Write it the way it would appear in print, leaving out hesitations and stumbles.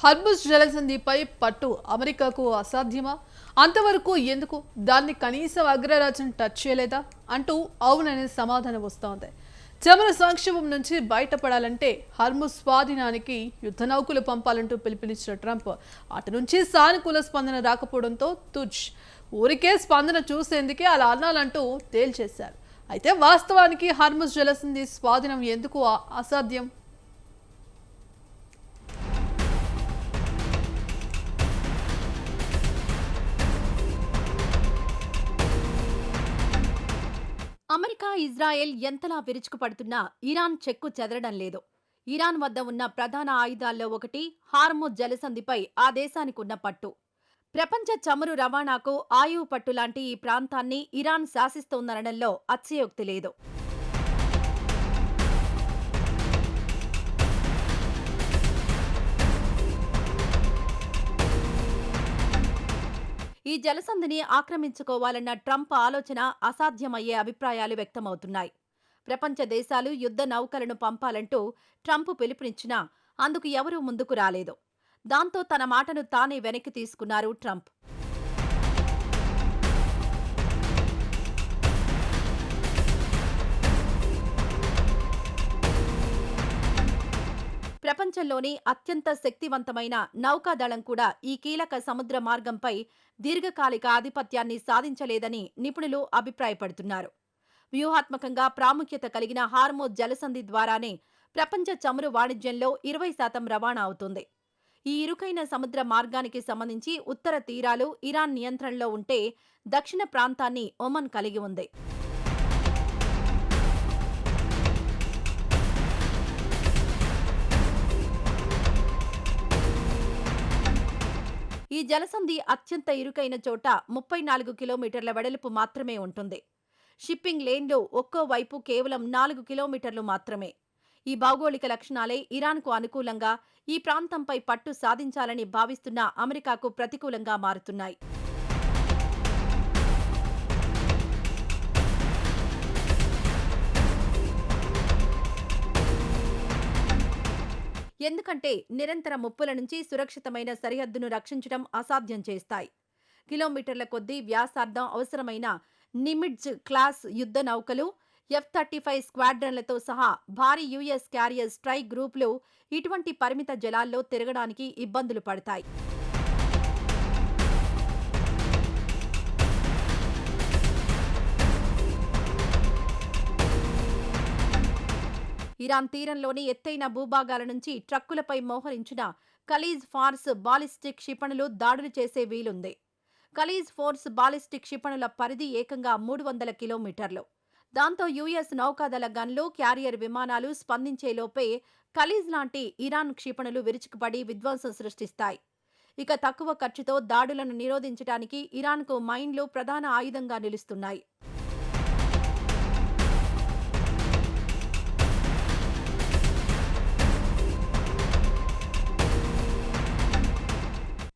Hormuz జలసంధిపై పట్టు అమెరికాకు అసాధ్యమా? అంతవరకు ఎందుకు దాన్ని కనీసం అగ్రరాజ్యం టచ్ చేయలేదా అంటూ అవుననే సమాధానం వస్తోంది. చమురు సంక్షోభం నుంచి బయటపడాలంటే హర్ముజ్ స్వాధీనానికి యుద్ధ నౌకలు పంపాలంటూ పిలుపునిచ్చిన ట్రంప్ అటు నుంచి సానుకూల స్పందన రాకపోవడంతో ఊరికే స్పందన చూసేందుకే అలా అన్నాలంటూ తేల్చేశారు. అయితే వాస్తవానికి హర్ముజ్ జలసంధి స్వాధీనం ఎందుకు అసాధ్యం? అమెరికా, ఇజ్రాయెల్ ఎంతలా విరుచుకుపడుతున్నా ఇరాన్ చెక్కు చెదరడం లేదు. ఇరాన్ వద్ద ఉన్న ప్రధాన ఆయుధాల్లో ఒకటి హార్ముజ్ జలసంధిపై ఆ దేశానికున్న పట్టు. ప్రపంచ చమురు రవాణాకు ఆయువు పట్టు లాంటి ఈ ప్రాంతాన్ని ఇరాన్ శాసిస్తోందనడంలో అతిశయోక్తి లేదు. ఈ జలసంధిని ఆక్రమించుకోవాలన్న ట్రంప్ ఆలోచన అసాధ్యమయ్యే అభిప్రాయాలు వ్యక్తమవుతున్నాయి. ప్రపంచ దేశాలు యుద్ధ నౌకలను పంపాలంటూ ట్రంప్ పిలుపునిచ్చినా అందుకు ఎవరూ ముందుకు రాలేదు. దాంతో తన మాటను తానే వెనక్కి తీసుకున్నారు ట్రంప్. ప్రపంచంలోని అత్యంత శక్తివంతమైన నౌకాదళం కూడా ఈ కీలక సముద్ర మార్గంపై దీర్ఘకాలిక ఆధిపత్యాన్ని సాధించలేదని నిపుణులు అభిప్రాయపడుతున్నారు. వ్యూహాత్మకంగా ప్రాముఖ్యత కలిగిన హార్ముజ్ జలసంధి ద్వారానే ప్రపంచ చమురు వాణిజ్యంలో 20% రవాణా అవుతుంది. ఈ ఇరుకైన సముద్ర మార్గానికి సంబంధించి ఉత్తర తీరాలు ఇరాన్ నియంత్రణలో ఉంటే, దక్షిణ ప్రాంతాన్ని ఒమన్ కలిగి ఉంది. ఈ జలసంధి అత్యంత ఇరుకైన చోట 34 కిలోమీటర్ల వెడల్పు మాత్రమే ఉంటుంది. షిప్పింగ్ లేన్లు ఒక్కో వైపు కేవలం 4 కిలోమీటర్లు మాత్రమే. ఈ భౌగోళిక లక్షణాలే ఇరాన్కు అనుకూలంగా, ఈ ప్రాంతంపై పట్టు సాధించాలని భావిస్తున్న అమెరికాకు ప్రతికూలంగా మారుతున్నాయి. ఎందుకంటే నిరంతర ముప్పుల నుంచి సురక్షితమైన సరిహద్దును రక్షించడం అసాధ్యం చేస్తాయి. కిలోమీటర్ల కొద్దీ వ్యాసార్థం అవసరమైన నిమిట్జ్ క్లాస్ యుద్ధ నౌకలు, F-35 స్క్వాడ్రన్లతో సహా భారీ యుఎస్ క్యారియర్ స్ట్రైక్ గ్రూపులు ఇటువంటి పరిమిత జలాల్లో తిరగడానికి ఇబ్బందులు పడతాయి. ఇరాన్ తీరంలోని ఎత్తైన భూభాగాల నుంచి ట్రక్కులపై మోహరించిన ఖలీజ్ ఫార్స్ బాలిస్టిక్ క్షిపణులు దాడులు చేసే వీలుంది. ఖలీజ్ ఫోర్స్ బాలిస్టిక్ క్షిపణుల పరిధి ఏకంగా 300 కిలోమీటర్లు. దాంతో యుఎస్ నౌకాదళ గన్లు, క్యారియర్ విమానాలు స్పందించేలోపే ఖలీజ్ లాంటి ఇరాన్ క్షిపణులు విరుచుకుపడి విధ్వంసం సృష్టిస్తాయి. ఇక తక్కువ ఖర్చుతో దాడులను నిరోధించడానికి ఇరాన్కు మైన్లు ప్రధాన ఆయుధంగా నిలుస్తున్నాయి.